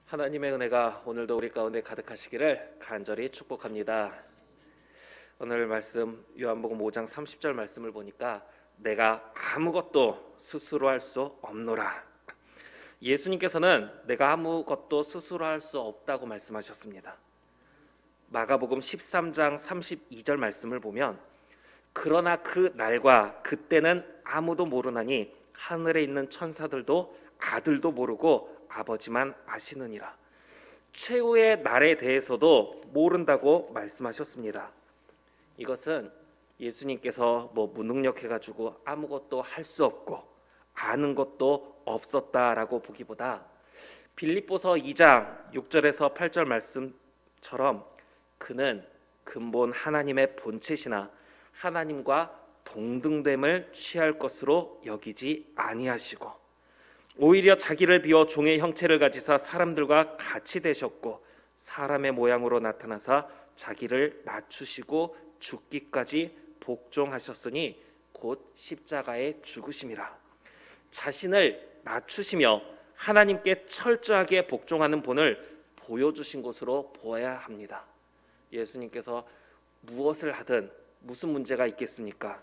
하나님의 은혜가 오늘도 우리 가운데 가득하시기를 간절히 축복합니다. 오늘 말씀 요한복음 5장 30절 말씀을 보니까 내가 아무것도 스스로 할 수 없노라. 예수님께서는 내가 아무것도 스스로 할 수 없다고 말씀하셨습니다. 마가복음 13장 32절 말씀을 보면 그러나 그 날과 그때는 아무도 모르나니 하늘에 있는 천사들도 아들도 모르고 아버지만 아시느니라. 최후의 날에 대해서도 모른다고 말씀하셨습니다. 이것은 예수님께서 무능력해가지고 아무것도 할 수 없고 아는 것도 없었다라고 보기보다 빌립보서 2장 6절에서 8절 말씀처럼 그는 근본 하나님의 본체시나 하나님과 동등됨을 취할 것으로 여기지 아니하시고 오히려 자기를 비워 종의 형체를 가지사 사람들과 같이 되셨고 사람의 모양으로 나타나사 자기를 낮추시고 죽기까지 복종하셨으니 곧 십자가에 죽으심이라. 자신을 낮추시며 하나님께 철저하게 복종하는 본을 보여주신 것으로 보아야 합니다. 예수님께서 무엇을 하든 무슨 문제가 있겠습니까?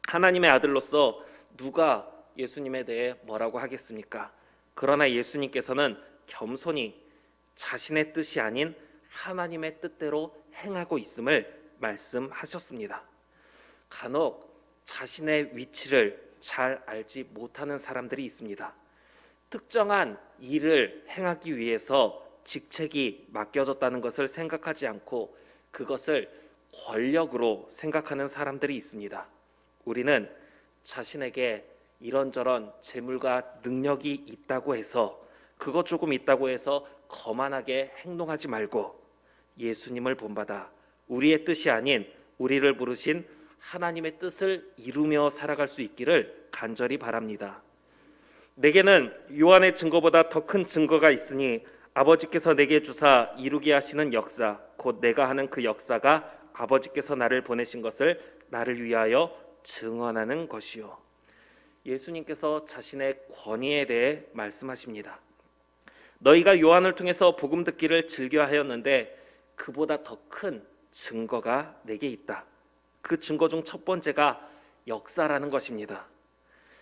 하나님의 아들로서 누가 예수님에 대해 뭐라고 하겠습니까? 그러나 예수님께서는 겸손히 자신의 뜻이 아닌 하나님의 뜻대로 행하고 있음을 말씀하셨습니다. 간혹 자신의 위치를 잘 알지 못하는 사람들이 있습니다. 특정한 일을 행하기 위해서 직책이 맡겨졌다는 것을 생각하지 않고 그것을 권력으로 생각하는 사람들이 있습니다. 우리는 자신에게 이런저런 재물과 능력이 있다고 해서 그것 조금 있다고 해서 거만하게 행동하지 말고 예수님을 본받아 우리의 뜻이 아닌 우리를 부르신 하나님의 뜻을 이루며 살아갈 수 있기를 간절히 바랍니다. 내게는 요한의 증거보다 더 큰 증거가 있으니 아버지께서 내게 주사 이루게 하시는 역사 곧 내가 하는 그 역사가 아버지께서 나를 보내신 것을 나를 위하여 증언하는 것이요. 예수님께서 자신의 권위에 대해 말씀하십니다. 너희가 요한을 통해서 복음 듣기를 즐겨하였는데 그보다 더 큰 증거가 내게 있다. 그 증거 중 첫 번째가 역사라는 것입니다.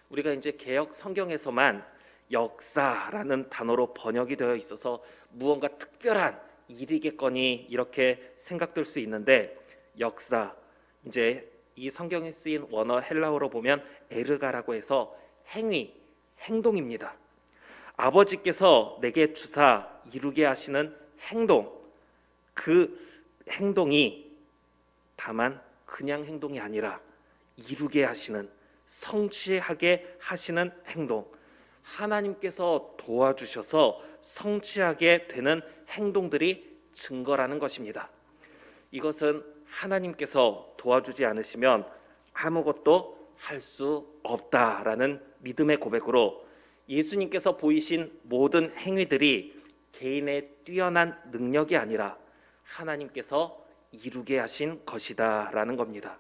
우리가 이제 개역 성경에서만 역사라는 단어로 번역이 되어 있어서 무언가 특별한 일이겠거니 이렇게 생각될 수 있는데 역사, 이제 이 성경에 쓰인 원어 헬라어로 보면 에르가라고 해서 행위, 행동입니다. 아버지께서 내게 주사 이루게 하시는 행동, 그 행동이 다만 그냥 행동이 아니라 이루게 하시는, 성취하게 하시는 행동, 하나님께서 도와주셔서 성취하게 되는 행동들이 증거라는 것입니다. 이것은 하나님께서 도와주지 않으시면 아무것도 할 수 없다라는 믿음의 고백으로 예수님께서 보이신 모든 행위들이 개인의 뛰어난 능력이 아니라 하나님께서 이루게 하신 것이다라는 겁니다.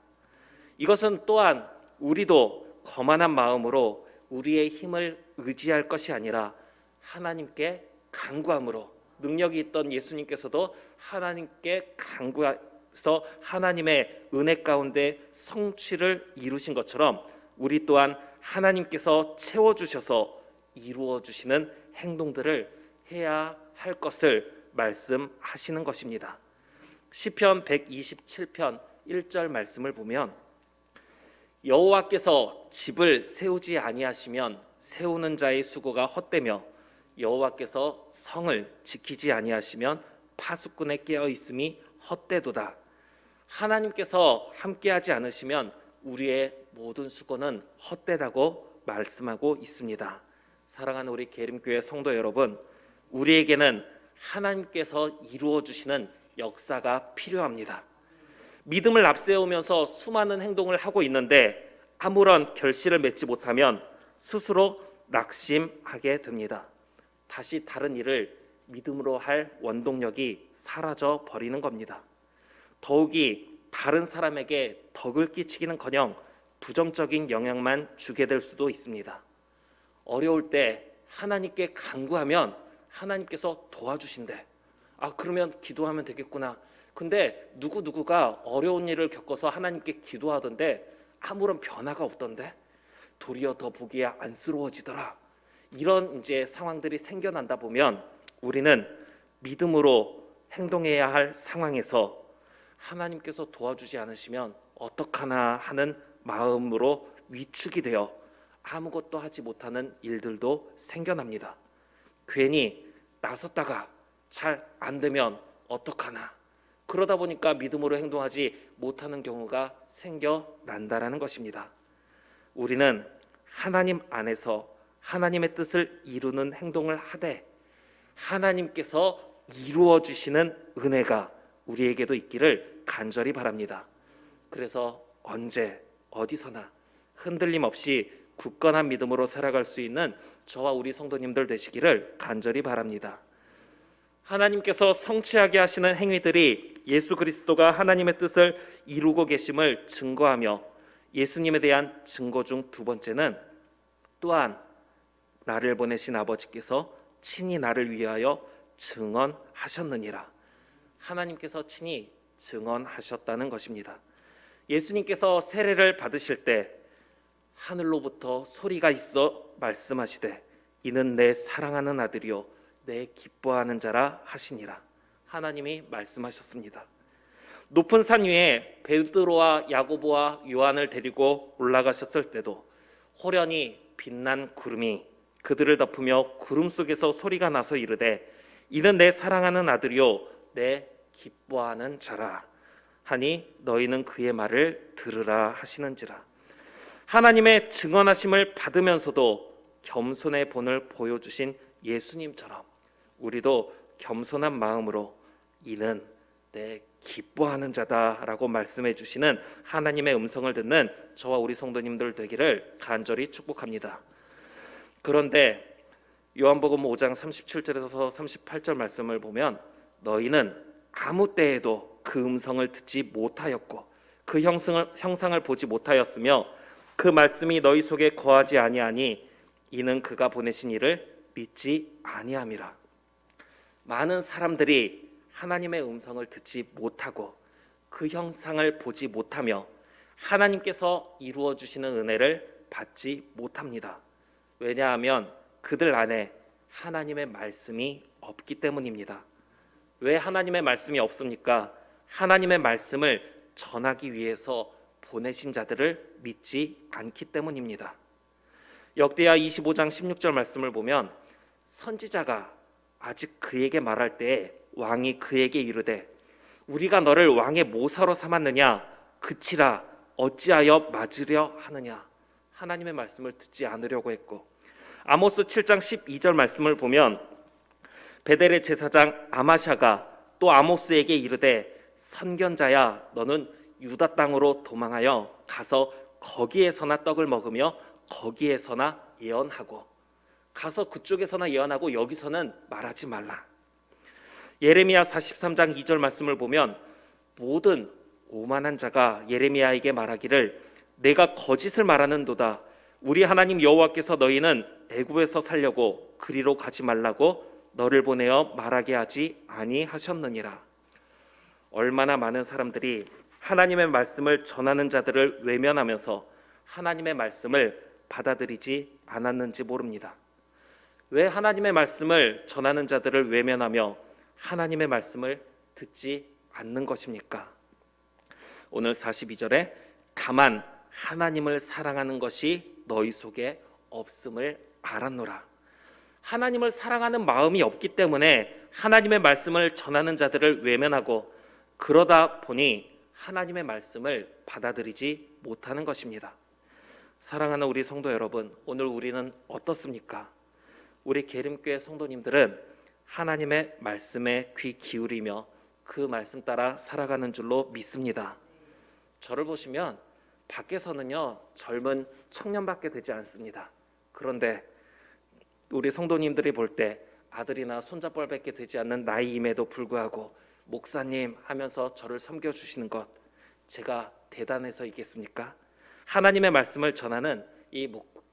이것은 또한 우리도 거만한 마음으로 우리의 힘을 의지할 것이 아니라 하나님께 간구함으로, 능력이 있던 예수님께서도 하나님께 간구해서 하나님의 은혜 가운데 성취를 이루신 것처럼 우리 또한 하나님께서 채워주셔서 이루어주시는 행동들을 해야 할 것을 말씀하시는 것입니다. 시편 127편 1절 말씀을 보면 여호와께서 집을 세우지 아니하시면 세우는 자의 수고가 헛되며 여호와께서 성을 지키지 아니하시면 파수꾼의 깨어 있음이 헛되도다. 하나님께서 함께하지 않으시면 우리의 모든 수고는 헛되다고 말씀하고 있습니다. 사랑하는 우리 계림교회 성도 여러분, 우리에게는 하나님께서 이루어 주시는 역사가 필요합니다. 믿음을 앞세우면서 수많은 행동을 하고 있는데 아무런 결실을 맺지 못하면 스스로 낙심하게 됩니다. 다시 다른 일을 믿음으로 할 원동력이 사라져 버리는 겁니다. 더욱이 다른 사람에게 덕을 끼치기는커녕 부정적인 영향만 주게 될 수도 있습니다. 어려울 때 하나님께 간구하면 하나님께서 도와주신대. 그러면 기도하면 되겠구나. 근데 누구누구가 어려운 일을 겪어서 하나님께 기도하던데 아무런 변화가 없던데 도리어 더 보기에 안쓰러워지더라. 이런 이제 상황들이 생겨난다 보면 우리는 믿음으로 행동해야 할 상황에서 하나님께서 도와주지 않으시면 어떡하나 하는 마음으로 위축이 되어 아무것도 하지 못하는 일들도 생겨납니다. 괜히 나섰다가 잘 안 되면 어떡하나, 그러다 보니까 믿음으로 행동하지 못하는 경우가 생겨난다라는 것입니다. 우리는 하나님 안에서 하나님의 뜻을 이루는 행동을 하되 하나님께서 이루어 주시는 은혜가 우리에게도 있기를 간절히 바랍니다. 그래서 언제 어디서나 흔들림 없이 굳건한 믿음으로 살아갈 수 있는 저와 우리 성도님들 되시기를 간절히 바랍니다. 하나님께서 성취하게 하시는 행위들이 예수 그리스도가 하나님의 뜻을 이루고 계심을 증거하며 예수님에 대한 증거 중 두 번째는 또한 나를 보내신 아버지께서 친히 나를 위하여 증언하셨느니라. 하나님께서 친히 증언하셨다는 것입니다. 예수님께서 세례를 받으실 때 하늘로부터 소리가 있어 말씀하시되 이는 내 사랑하는 아들이요 내 기뻐하는 자라 하시니라. 하나님이 말씀하셨습니다. 높은 산 위에 베드로와 야고보와 요한을 데리고 올라가셨을 때도 호련히 빛난 구름이 그들을 덮으며 구름 속에서 소리가 나서 이르되 이는 내 사랑하는 아들이요 내 기뻐하는 자라 하니 너희는 그의 말을 들으라 하시는지라. 하나님의 증언하심을 받으면서도 겸손의 본을 보여주신 예수님처럼 우리도 겸손한 마음으로 이는 내 기뻐하는 자다라고 말씀해 주시는 하나님의 음성을 듣는 저와 우리 성도님들 되기를 간절히 축복합니다. 그런데 요한복음 5장 37절에서 38절 말씀을 보면 너희는 아무 때에도 그 음성을 듣지 못하였고 그 형상을 보지 못하였으며 그 말씀이 너희 속에 거하지 아니하니 이는 그가 보내신 이를 믿지 아니함이라. 많은 사람들이 하나님의 음성을 듣지 못하고 그 형상을 보지 못하며 하나님께서 이루어 주시는 은혜를 받지 못합니다. 왜냐하면 그들 안에 하나님의 말씀이 없기 때문입니다. 왜 하나님의 말씀이 없습니까? 하나님의 말씀을 전하기 위해서 보내신 자들을 믿지 않기 때문입니다. 역대하 25장 16절 말씀을 보면 선지자가 아직 그에게 말할 때에 왕이 그에게 이르되 우리가 너를 왕의 모사로 삼았느냐 그치라 어찌하여 맞으려 하느냐. 하나님의 말씀을 듣지 않으려고 했고 아모스 7장 12절 말씀을 보면 베델의 제사장 아마샤가 또 아모스에게 이르되 선견자야 너는 유다 땅으로 도망하여 가서 거기에서나 떡을 먹으며 거기에서나 예언하고 가서 그쪽에서나 예언하고 여기서는 말하지 말라. 예레미야 43장 2절 말씀을 보면 모든 오만한 자가 예레미야에게 말하기를 내가 거짓을 말하는도다. 우리 하나님 여호와께서 너희는 애굽에서 살려고 그리로 가지 말라고 너를 보내어 말하게 하지 아니하셨느니라. 얼마나 많은 사람들이 하나님의 말씀을 전하는 자들을 외면하면서 하나님의 말씀을 받아들이지 않았는지 모릅니다. 왜 하나님의 말씀을 전하는 자들을 외면하며 하나님의 말씀을 듣지 않는 것입니까? 오늘 42절에 다만 하나님을 사랑하는 것이 너희 속에 없음을 알았노라. 하나님을 사랑하는 마음이 없기 때문에 하나님의 말씀을 전하는 자들을 외면하고 그러다 보니 하나님의 말씀을 받아들이지 못하는 것입니다. 사랑하는 우리 성도 여러분, 오늘 우리는 어떻습니까? 우리 계림교회 성도님들은 하나님의 말씀에 귀 기울이며 그 말씀 따라 살아가는 줄로 믿습니다. 저를 보시면 밖에서는요 젊은 청년밖에 되지 않습니다. 그런데 우리 성도님들이 볼 때 아들이나 손자뻘밖에 되지 않는 나이임에도 불구하고 목사님 하면서 저를 섬겨주시는 것 제가 대단해서이겠습니까? 하나님의 말씀을 전하는 이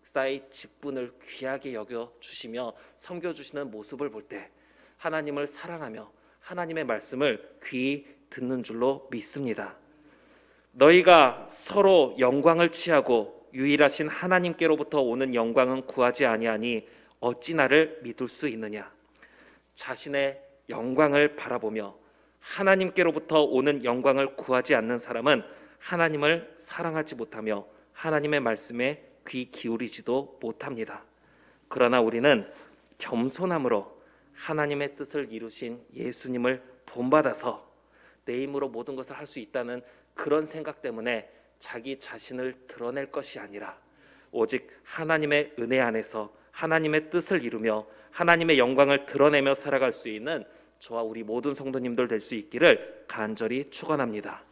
목사의 직분을 귀하게 여겨 주시며 섬겨 주시는 모습을 볼 때 하나님을 사랑하며 하나님의 말씀을 귀히 듣는 줄로 믿습니다. 너희가 서로 영광을 취하고 유일하신 하나님께로부터 오는 영광은 구하지 아니하니 어찌 나를 믿을 수 있느냐. 자신의 영광을 바라보며 하나님께로부터 오는 영광을 구하지 않는 사람은 하나님을 사랑하지 못하며 하나님의 말씀에 귀 기울이지도 못합니다. 그러나 우리는 겸손함으로 하나님의 뜻을 이루신 예수님을 본받아서 내 힘으로 모든 것을 할 수 있다는 그런 생각 때문에 자기 자신을 드러낼 것이 아니라 오직 하나님의 은혜 안에서 하나님의 뜻을 이루며 하나님의 영광을 드러내며 살아갈 수 있는 저와 우리 모든 성도님들 될 수 있기를 간절히 축원합니다.